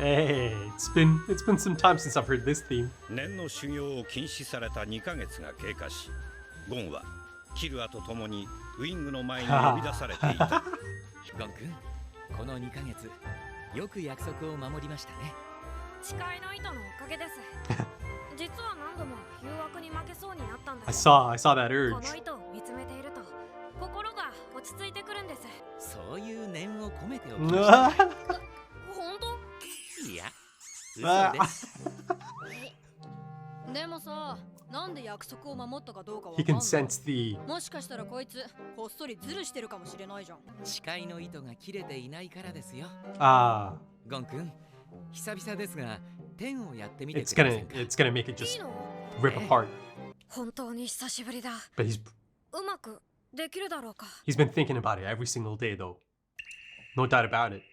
Hey, it's been some time since I've heard this theme. 念の修行を禁止された2ヶ月が経過し、ゴンはキルアと共にウィングの前に呼び出されていた。ゴン君、この2ヶ月、よく約束を守りましたね。誓いの糸のおかげです。実は何度も誘惑に負けそうになったんです。I saw that こ urge. の糸を見つめていると心が落ち着いてくるんです。そういう念を込めておきました。本当？いや、嘘です。でもさ、なんで約束を守ったかどうかわか He んない。 can sense the もしかしたらこいつこっそりズルしてるかもしれないじゃん。誓いの糸が切れていないからですよ。ah. ゴン君、久々ですが、天をやってみてく It's ださい gonna make it いい just の？ rip apart. 本当に久しぶりだ。 But he's うまくできるだろうか。 been thinking about it every single day though. No doubt about it.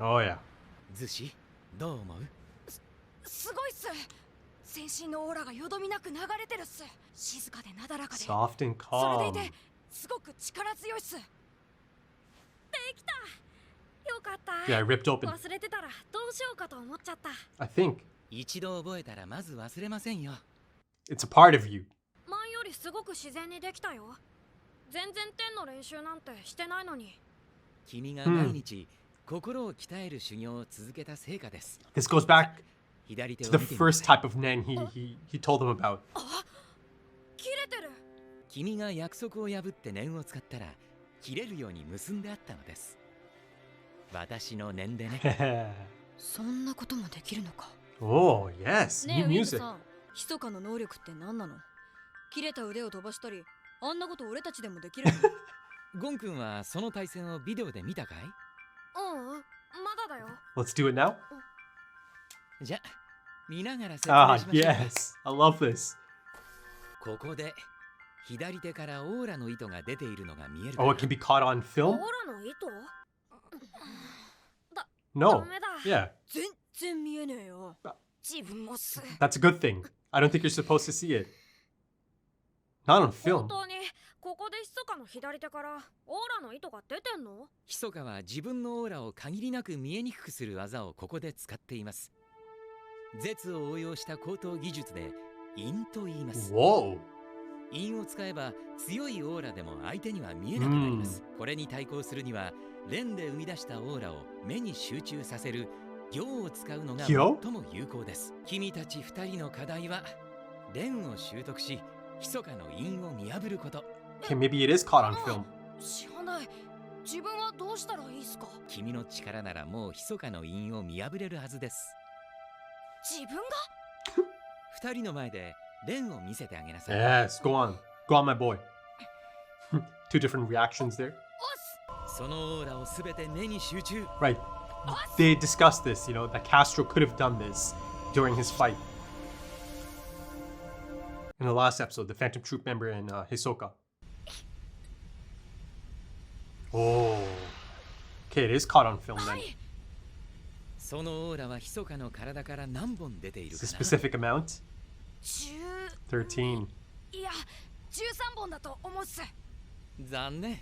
Oh yeah. ズシ、どう思う？すごいっす。全身のオーラがよどみなく流れてるっす。静かでなだらかで。 Soft and それ calm. でいてすごく力強いっす。できた。よかった。 Yeah, I ripped open. 忘れてたらどうしようかと思っちゃった。 I think 一度覚えたらまず忘れませんよ。 it's a part of you. 前よりすごく自然にできたよ。全然天の練習なんてしてないのに。君が毎日、心を鍛える修行を続けた成果です。 This goes back 左手 to を the 見てみ first なさい。 type of nen he told them about. 切れてる。君が約束を破って念を使ったら切れるように結んであったのです。私の念でね。そんなこともできるのか。 Oh yes, ねえ new ウィング music. さん、ひそかの能力って何なの？切れた腕を飛ばしたり、あんなこと俺たちでもできるの？ゴン君はその対戦をビデオで見たかい？うん、まだだよ。 Let's do it now. じゃあ見ながら説明 Ah しましょう。 yes, I love this. ここで左手からオーラの糸が出ているのが見えるか Oh, な。 it can be caught on オー film? ラの糸？ No. ダメだ。 Yeah, 全然見えねえよ。自分もす。 that's a good thing. I don't think you're supposed to see it. Not on 本 film. 当にここでひそかの左手からオーラの糸が出てんの？ヒソカは自分のオーラを限りなく見えにくくする技をここで使っています。絶を応用した高等技術で陰と言います。 Whoa. 陰を使えば強いオーラでも相手には見えなくなります。これに対抗するには連で生み出したオーラを目に集中させる行を使うのが最行も有効です。君たち2人の課題は連を習得し、密かの陰を見破ること。 Okay, maybe it is caught on film. 知らない。自分はどうしたらいいっすか？君の力ならもう密かの陰を見破れるはずです。自分が2人の前で連を見せてあげなさい。 Yes, go on. Go on, my boy. Two different reactions there. そのオーラをすべて目に集中。 Right. They discussed this, you know, that Castro could have done this during his fight. In the last episode, the Phantom Troop member and Hisoka. Oh. Okay, it is caught on film then. そのオーラは密かの体から何本出ている It's か a な。 specific amount. 13. いや、13本だと思うっす。残念。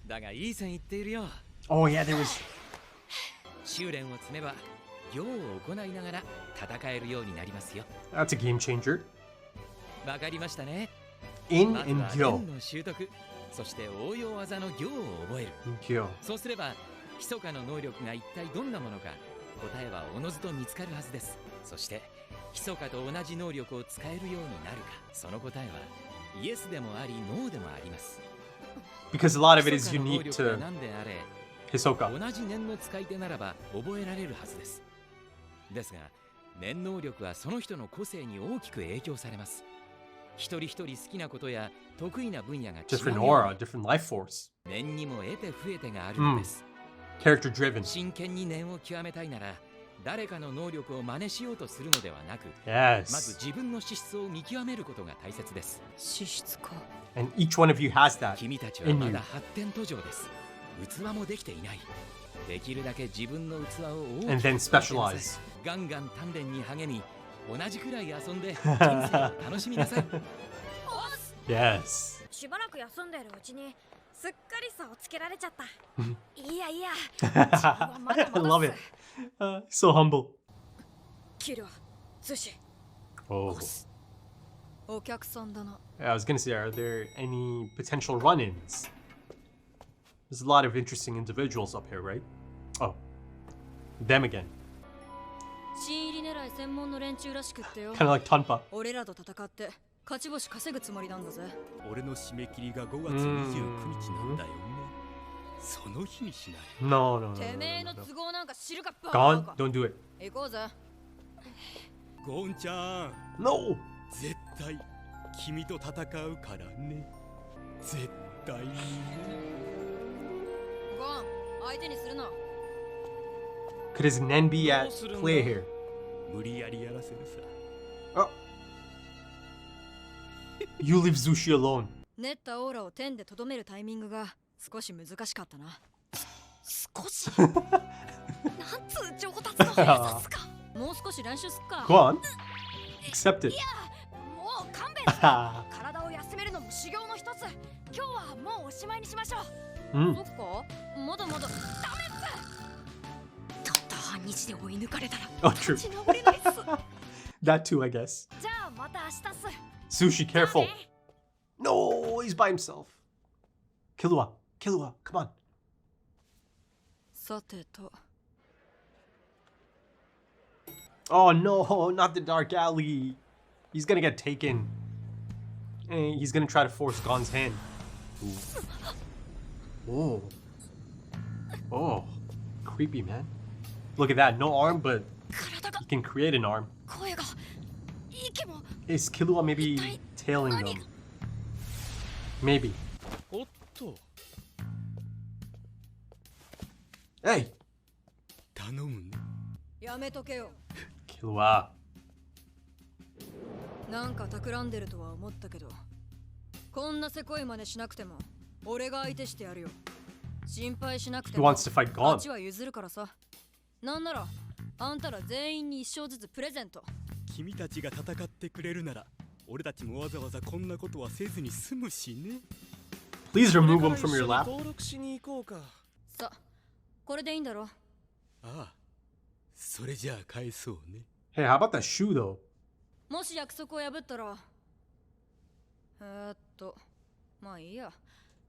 だがいい線いっているよ。 Oh, yeah, there was. 修練を積めば行を行いながら戦えるようになりますよ。 That's a game changer. わかりましたね。 In まず and は Gyo. 連の習得、そして応用技の行を覚える。 Gyo. そうすれば密かの能力が一体どんなものか答えはおのずと見つかるはずです。そして密かと同じ能力を使えるようになるか、その答えはイエスでもありノーでもあります。 Because a lot of it is 密かの能 unique 力が to 何であれ Hisoka. 同じ念の使い手ならば覚えられるはずです。ですが念能力はその人の個性に大きく影響されます。一人一人好きなことや得意な分野が違う Different よう aura, に different life force. 念にも得て増えてがあるのです。 Character driven. 真剣に念を極めたいなら誰かの能力を真似しようとするのではなく、まず Yes. 自分の資質を見極めることが大切です。資質か。 And each one of you has that 君たちは in ま you. だ発展途上です。器もできていない。できるだけ自分の器を大きく And then 育てなさい。 specialize. ガンガン鍛錬に励み、同じくらい遊んで人生を楽しみなさい。Yes. しばらく休んでるうちにすっかり差をつけられちゃった。いやいや、 I love it. So humble. キルは寿司。 Oh. お客さんだな。 I was gonna say, are there any potential run-ins? There's a lot of interesting individuals up here, right? Oh. Them again. 新入り狙い専門の連中らしくってよ。 Kind of like Tanpa. 俺らと戦って勝ち星稼ぐつもりなんだぜ。俺の締め切りが5月29日なんだよね。その日にしない。 No, no, no, て no, めえ no, の no. 都合なんか知るかバ Gone? カ。 Don't do it. 行こうぜ。ゴンちゃん、 No! 絶対君と戦うからね。絶対にね。ゴン、相手にするな。 Could his Nen be at play here? 無理やりやらせるさ。 Oh. You leave Zushi alone. 練ったオーラを天でとどめるタイミングが少し難しかったな。少し。なんつう上達の速さっすか。もう少し練習すっか。 Go on. Accept it. もう勘弁して。体を休めるのも修行の一つ。今日はもうおしまいにしましょう。 Mm. そっかまだまだ。ダメっす。たった半日で追い抜かれたら Oh, true. 立ち直れないっす。 That too, I guess. じゃあまた明日っす。 Sushi, careful. No, he's by himself. Killua, Killua, come on. さてと。 Oh no, not the dark alley. He's gonna get taken. He's gonna try to force Gon's hand. Ooh. Oh. Oh. Creepy, man. Look at that. No arm, but 体が he can create an arm. 声が息も Is Killua maybe tailing them? Maybe. おっと、 Hey! 頼むね。やめとけよ。 Killua. なんか企んでるとは思ったけど、こんなせこい真似しなくても俺が相手してやるよ。心配しなくて He も wants to fight 勝 Gon. ちは譲るからさ。なんならあんたら全員に一生ずつプレゼント。君たちが戦ってくれるなら、俺たちもわざわざこんなことはせずに済むしね。 Please remove him from your lap. 登録しに行こうか。さ、これでいいんだろ。ああ、それじゃあ返そうね。 Hey, how about that shoe though? もし約束を破ったら、まあいいや。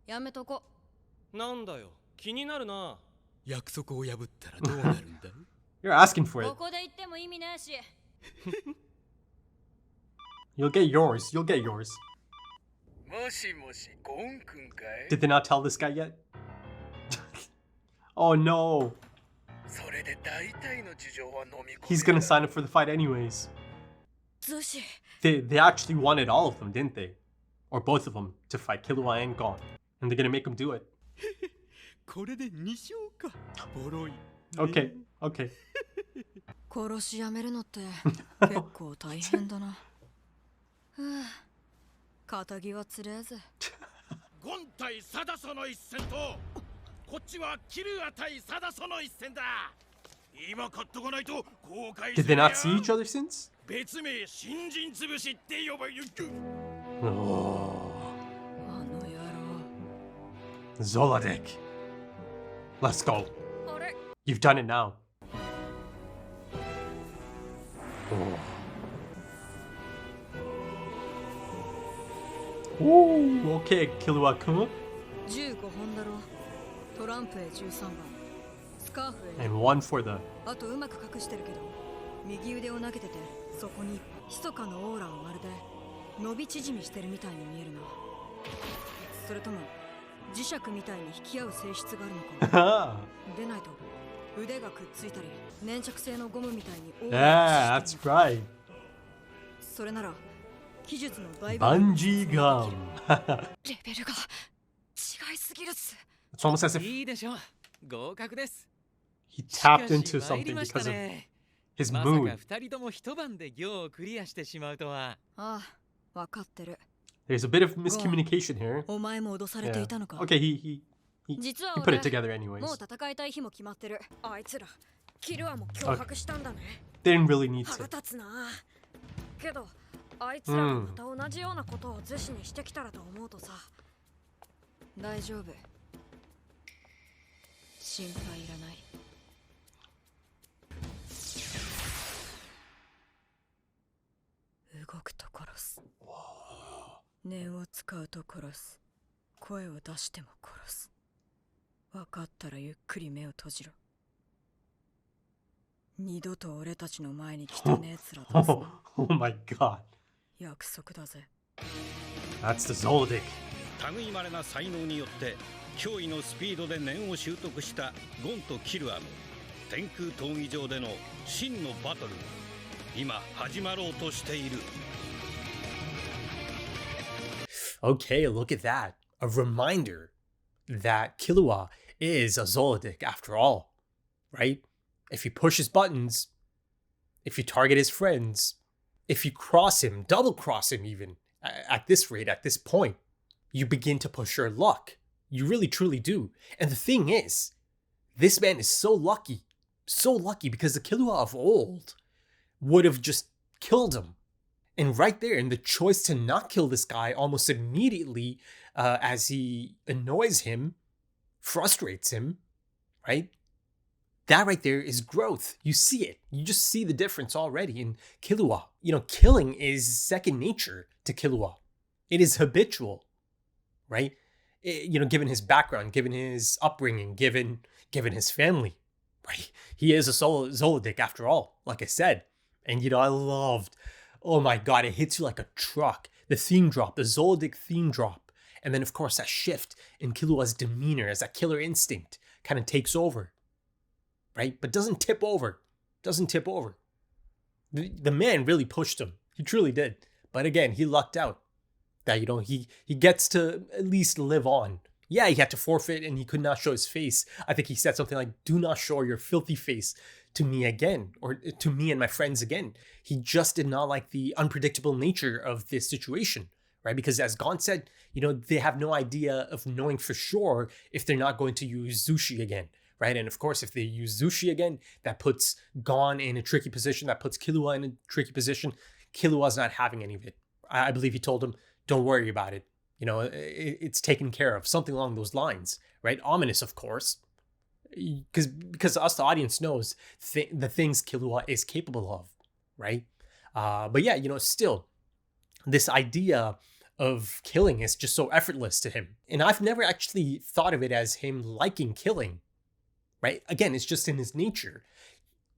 やめとこ。なんだよ、気になるな。約束を破ったらどうなるんだい？ You're asking for こ it. こで言っても意味ねえし。 You'll get yours. You'll get yours. もしもし、ゴンくんかい？ Did they not tell this guy yet? Oh no. それで大体の事情は飲み込め He's gonna sign up for the fight anyways. 寿司。 They actually wanted all of them, didn't they? Or both of them to fight Killua and Gon. And they're gonna make him do it. これで2勝か。ボロい。 Okay, okay. 殺しやめるのって結構大変だな。はあ、仇はつれえぜ。ゴン対サダソの一戦と、こっちはキルア対サダソの一戦だ。今買っとかないと後悔 Did す they るよ。 not see each other since? 別名新人潰しって呼ばれる。 Oh. あの野郎。 Zolodek. Let's go. あれ You've done it now. Ooh, okay, Killua-kun. 15本だろ。トランプへ13番。スカーフへ。 And one for the... あとうまく隠してるけど、右腕を投げてて、そこに密かなオーラをまるで伸び縮みしてるみたいに見えるな。それとも磁石みたいに引き合う性質があるのかな。でないと腕がくっついたり粘着性のゴムみたいにオーラ Yeah, が that's right. それなら技術の倍 Bungee gum. レベルが違いすぎるっす。 It's almost as if いいでしょう。合格です。 he しか tapped し into 参り something ました because of ね。 his まさか mood. 二人とも一晩で行をクリアしてしまうとは。ああ、わかってる。 There's a bit of miscommunication here. お前も脅されて Yeah. いたのか。 Okay, he 実は put 俺 it together もう anyways. 戦いたい日も決まってる。あいつらキルアも脅迫したんだね。 Didn't really need 腹 to. 立つな。けどあいつらがまた同じようなことを逗子にしてきたらと思うとさ。大丈夫。心配いらない。動くと殺す。念を使うと殺す。声を出しても殺す。分かったらゆっくり目を閉じろ。二度と俺たちの前に来たねえ面出すな。Oh my god. 約束だぜ。 That's the Zoldyck. 類まれな才能によって驚異のスピードで念を習得したゴンとキルアの天空闘技場での真のバトルが今始まろうとしている。 Okay, look at that. A reminder that Killua is a Zoldyck after all, right? If you push his buttons, if you target his friends, if you cross him, double cross him even, at this rate, at this point, you begin to push your luck. You really truly do. And the thing is, this man is so lucky because the Killua of old would have just killed him. And right there, in the choice to not kill this guy almost immediately as he annoys him, frustrates him, right? That right there is growth. You see it. You just see the difference already in Killua. You know, killing is second nature to Killua. It is habitual, right? You know, given his background, given his upbringing, given his family, right? He is a Zoldyck after all, like I said. And, you know, I loved, oh my god, it hits you like a truck. The theme drop, the Zoldyck theme drop. And then, of course, that shift in Killua's demeanor as that killer instinct kind of takes over, right? But doesn't tip over. The man really pushed him. He truly did. But again, he lucked out that, you know, he gets to at least live on. Yeah, he had to forfeit and he could not show his face. I think he said something like, "Do not show your filthy face to me again," or to me and my friends again. He just did not like the unpredictable nature of this situation, right? Because as Gon said, you know, they have no idea of knowing for sure if they're not going to use Zushi again, right? And of course, if they use Zushi again, that puts Gon in a tricky position, that puts Killua in a tricky position. Killua's not having any of it. I believe he told him, "Don't worry about it. You know, it's taken care of," something along those lines, right? Ominous, of course, because us, the audience, knows the things Killua is capable of, right? But yeah, you know, still, this idea of killing is just so effortless to him. And I've never actually thought of it as him liking killing, right? Again, it's just in his nature.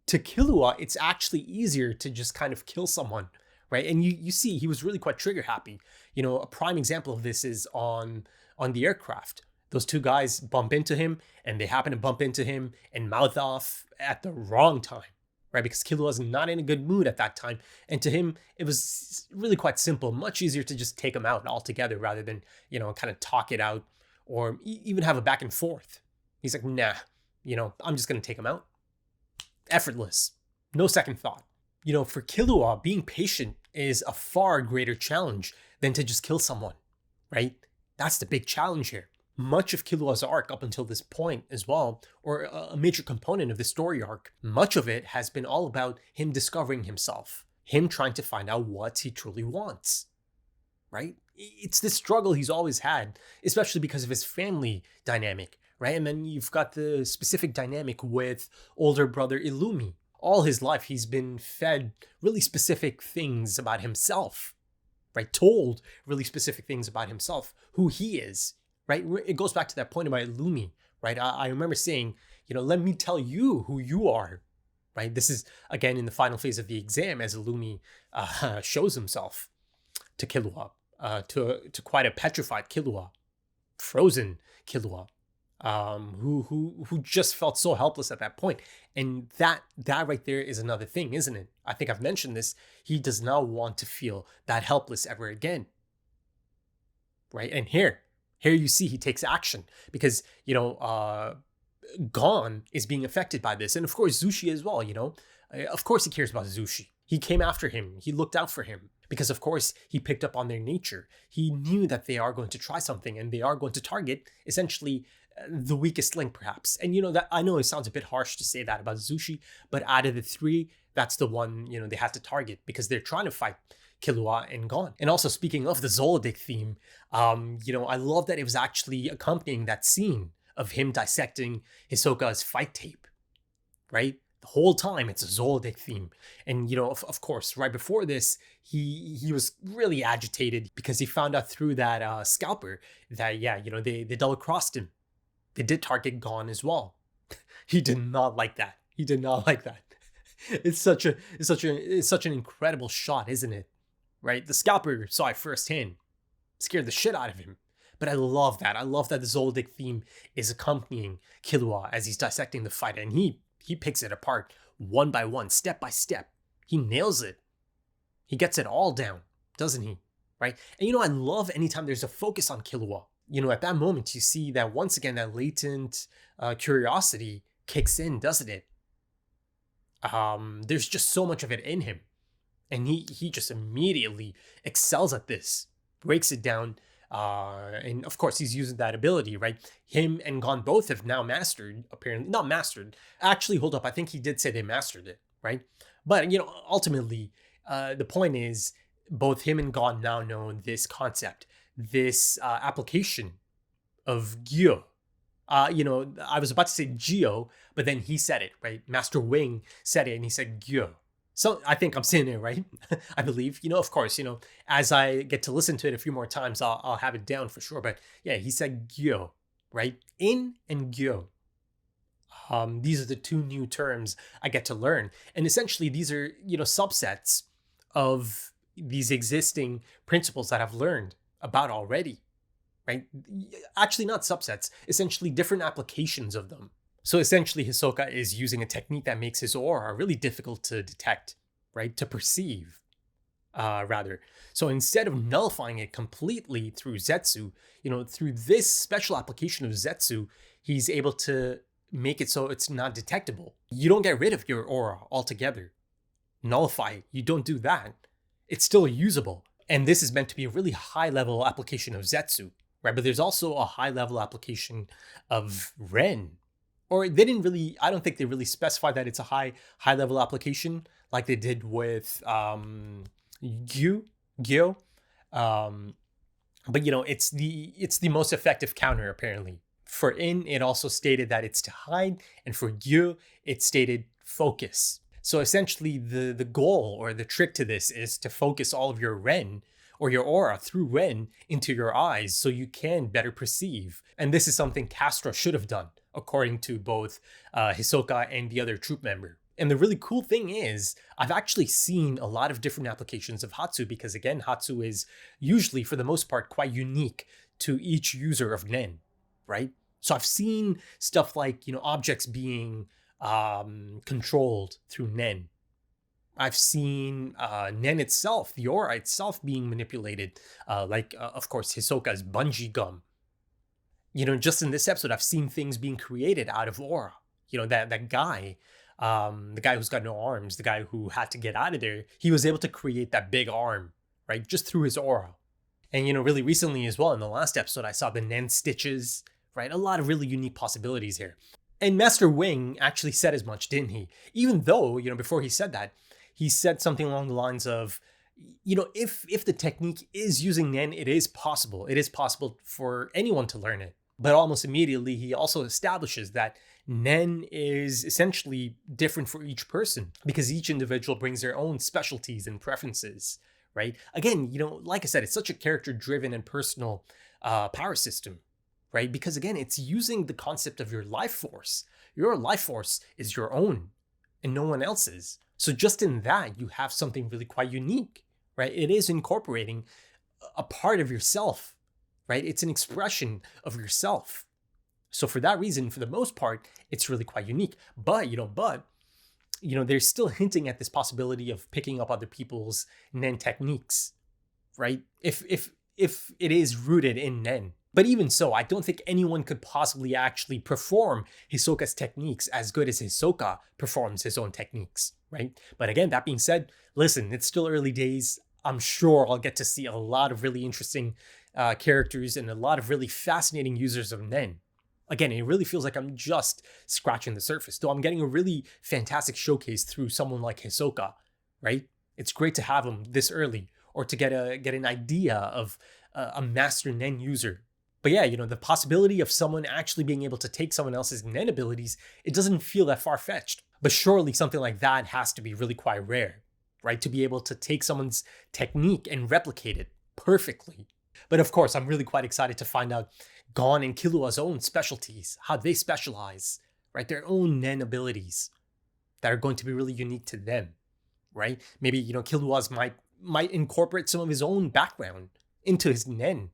To Killua, it's actually easier to just kind of kill someone, right? And you see, he was really quite trigger happy. You know, a prime example of this is on the aircraft. Those two guys bump into him, and they happen to bump into him and mouth off at the wrong time, right? Because Killua's not in a good mood at that time. And to him, it was really quite simple, much easier to just take him out altogether rather than, you know, kind of talk it out or even have a back and forth. He's like, nah, you know, I'm just going to take him out. Effortless. No second thought. You know, for Killua, being patient is a far greater challenge than to just kill someone, right? That's the big challenge here. Much of Killua's arc up until this point as well, or a major component of the story arc, much of it has been all about him discovering himself, him trying to find out what he truly wants, right? It's this struggle he's always had, especially because of his family dynamic, right? And then you've got the specific dynamic with older brother Illumi. All his life, he's been fed really specific things about himself, right? Told really specific things about himself, who he is, right? It goes back to that point about Illumi, right? I remember saying, you know, let me tell you who you are, right? This is, again, in the final phase of the exam as Illumi shows himself to Killua, to quite a petrified Killua, frozen Killua, who just felt so helpless at that point. And that right there is another thing, isn't it? I think I've mentioned this. He does not want to feel that helpless ever again, right? And here you see he takes action because, you know, Gon is being affected by this. And of course, Zushi as well, you know. Of course he cares about Zushi. He came after him. He looked out for him because, of course, he picked up on their nature. He knew that they are going to try something and they are going to target essentially the weakest link, perhaps. And, you know, that I know it sounds a bit harsh to say that about Zushi, but out of the three, that's the one, you know, they have to target because they're trying to fight, Killua and Gon. And also, speaking of the Zoldyck theme, I love that it was actually accompanying that scene of him dissecting Hisoka's fight tape, right? The whole time it's a Zoldyck theme. And, of course, right before this, he was really agitated because he found out through that scalper that, they double-crossed him. They did target Gon as well. He did not like that. He did not like that. It's such an incredible shot, isn't it? Right? The scalper saw it firsthand. Scared the shit out of him. But I love that. I love that the Zoldyck theme is accompanying Killua as he's dissecting the fight, and he picks it apart one by one, step by step. He nails it. He gets it all down, doesn't he? Right? And I love anytime there's a focus on Killua. At that moment, you see that once again, that latent curiosity kicks in, doesn't it? There's just so much of it in him. And he just immediately excels at this, breaks it down. And of course, he's using that ability, right? Him and Gon both have now mastered, apparently. Not mastered. Actually, hold up. I think he did say they mastered it, right? But, ultimately, the point is, both him and Gon now know this concept, this application of Gyo. I was about to say Gyo, but then he said it, right? Master Wing said it and he said Gyo. So I think I'm saying it right. I believe, of course, as I get to listen to it a few more times, I'll have it down for sure. But yeah, he said Gyo, right? In and Gyo. These are the two new terms I get to learn. And essentially these are, subsets of these existing principles that I've learned about already, right? Actually not subsets, essentially different applications of them. So essentially Hisoka is using a technique that makes his aura really difficult to detect, right? To perceive, rather. So instead of nullifying it completely through Zetsu, through this special application of Zetsu, he's able to make it so it's not detectable. You don't get rid of your aura altogether. Nullify it. You don't do that. It's still usable. And this is meant to be a really high level application of Zetsu, right? But there's also a high level application of Ren. Or they didn't really, I don't think they really specified that it's a high level application like they did with Gyo. But it's the most effective counter apparently. For In, it also stated that it's to hide, and for Gyo, it stated focus. So essentially the goal or the trick to this is to focus all of your Ren or your aura through Ren into your eyes so you can better perceive. And this is something Castra should have done, according to both Hisoka and the other troop member. And the really cool thing is, I've actually seen a lot of different applications of Hatsu because again, Hatsu is usually, for the most part, quite unique to each user of Nen, right? So I've seen stuff like, objects being controlled through Nen. I've seen Nen itself, the aura itself being manipulated, of course, Hisoka's bungee gum. Just in this episode, I've seen things being created out of aura. That guy, the guy who's got no arms, the guy who had to get out of there, he was able to create that big arm, right? Just through his aura. And, really recently as well, in the last episode, I saw the Nen stitches, right? A lot of really unique possibilities here. And Master Wing actually said as much, didn't he? Even though, before he said that, he said something along the lines of, if the technique is using Nen, it is possible. It is possible for anyone to learn it. But almost immediately, he also establishes that Nen is essentially different for each person because each individual brings their own specialties and preferences, right? Again, like I said, it's such a character-driven and personal power system, right? Because again, it's using the concept of your life force. Your life force is your own and no one else's. So just in that, you have something really quite unique, right? It is incorporating a part of yourself, right? It's an expression of yourself. So for that reason, for the most part, it's really quite unique. But they're still hinting at this possibility of picking up other people's Nen techniques, right? If it is rooted in Nen. But even so, I don't think anyone could possibly actually perform Hisoka's techniques as good as Hisoka performs his own techniques, right? But again, that being said, listen, it's still early days. I'm sure I'll get to see a lot of really interesting characters and a lot of really fascinating users of Nen. Again, it really feels like I'm just scratching the surface, though I'm getting a really fantastic showcase through someone like Hisoka, right? It's great to have him this early, or to get an idea of a master Nen user. But yeah, the possibility of someone actually being able to take someone else's Nen abilities, it doesn't feel that far-fetched. But surely something like that has to be really quite rare, right? To be able to take someone's technique and replicate it perfectly. But of course, I'm really quite excited to find out Gon and Killua's own specialties, how they specialize, right? Their own Nen abilities that are going to be really unique to them, right? Maybe, Killua's might incorporate some of his own background into his Nen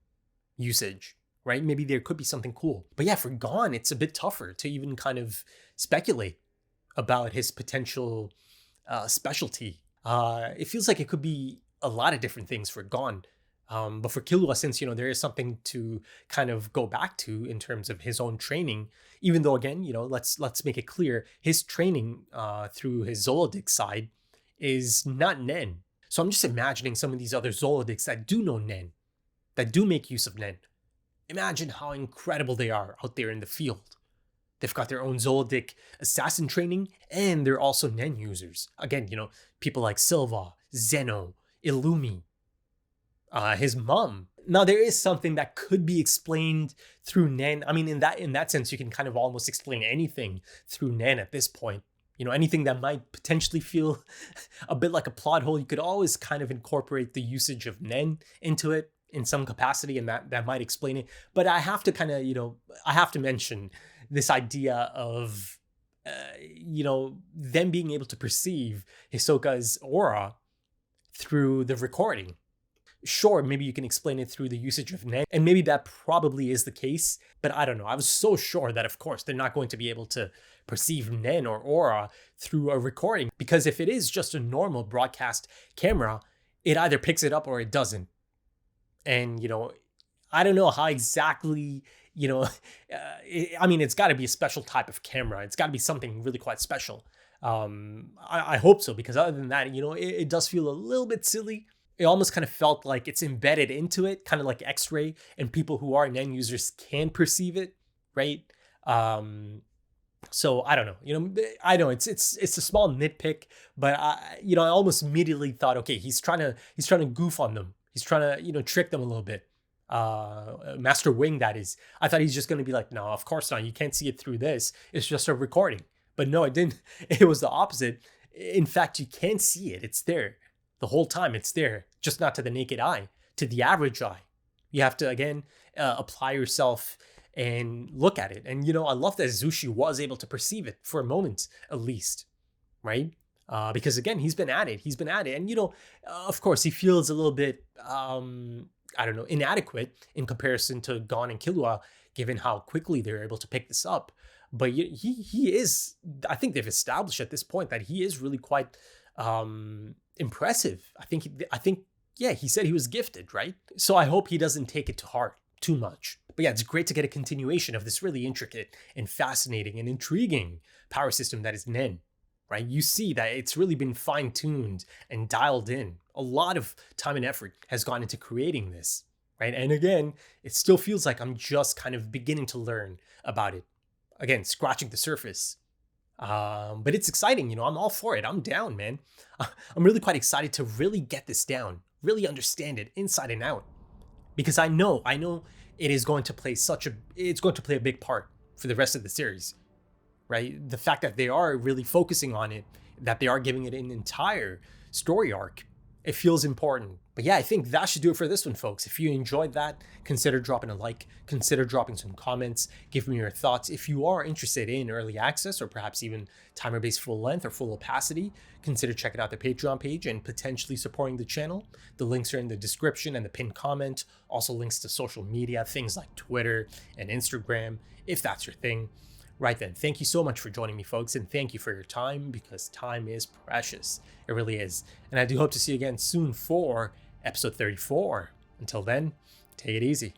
usage, right? Maybe there could be something cool. But yeah, for Gon, it's a bit tougher to even kind of speculate about his potential specialty. It feels like it could be a lot of different things for Gon. But for Killua, since, there is something to kind of go back to in terms of his own training, even though, again, let's make it clear, his training through his Zoldyck side is not Nen. So I'm just imagining some of these other Zoldycks that do know Nen, that do make use of Nen. Imagine how incredible they are out there in the field. They've got their own Zoldyck assassin training, and they're also Nen users. Again, people like Silva, Zeno, Illumi, his mom. Now, there is something that could be explained through Nen. I mean, in that sense, you can kind of almost explain anything through Nen at this point. Anything that might potentially feel a bit like a plot hole, you could always kind of incorporate the usage of Nen into it in some capacity, and that might explain it. But I have to kind of, I have to mention this idea of, them being able to perceive Hisoka's aura through the recording. Sure, maybe you can explain it through the usage of Nen, and maybe that probably is the case, but I don't know. I was so sure that, of course, they're not going to be able to perceive Nen or aura through a recording, because if it is just a normal broadcast camera, it either picks it up or it doesn't. And, I don't know how exactly, it's got to be a special type of camera. It's got to be something really quite special. I hope so, because other than that, it does feel a little bit silly. It almost kind of felt like it's embedded into it, kind of like X-ray, and people who are Nen users can perceive it, right? So I don't know. I know it's a small nitpick, but I almost immediately thought, okay, he's trying to goof on them. He's trying to trick them a little bit. Master Wing, that is. I thought he's just going to be like, no, of course not. You can't see it through this. It's just a recording. But no, it didn't. It was the opposite. In fact, you can see it. It's there. The whole time it's there, just not to the naked eye, to the average eye. You have to, again, apply yourself and look at it. And, I love that Zushi was able to perceive it for a moment, at least, right? Because, again, he's been at it. And, of course, he feels a little bit, inadequate in comparison to Gon and Killua, given how quickly they're able to pick this up. But he is, I think they've established at this point that he is really quite impressive. I think, yeah, he said he was gifted, right? So I hope he doesn't take it to heart too much. But yeah, it's great to get a continuation of this really intricate and fascinating and intriguing power system that is Nen, right? You see that it's really been fine-tuned and dialed in. A lot of time and effort has gone into creating this, right? And again, it still feels like I'm just kind of beginning to learn about it. Again, scratching the surface. But it's exciting, I'm all for it. I'm down, man. I'm really quite excited to really get this down, really understand it inside and out. Because I know it is going to play a big part for the rest of the series, right? The fact that they are really focusing on it, that they are giving it an entire story arc, it feels important. But yeah, I think that should do it for this one, folks. If you enjoyed that, consider dropping a like, consider dropping some comments, give me your thoughts. If you are interested in early access or perhaps even timer-based full length or full opacity, consider checking out the Patreon page and potentially supporting the channel. The links are in the description and the pinned comment. Also links to social media, things like Twitter and Instagram, if that's your thing. Right then, thank you so much for joining me, folks, and thank you for your time, because time is precious. It really is. And I do hope to see you again soon for episode 34. Until then, take it easy.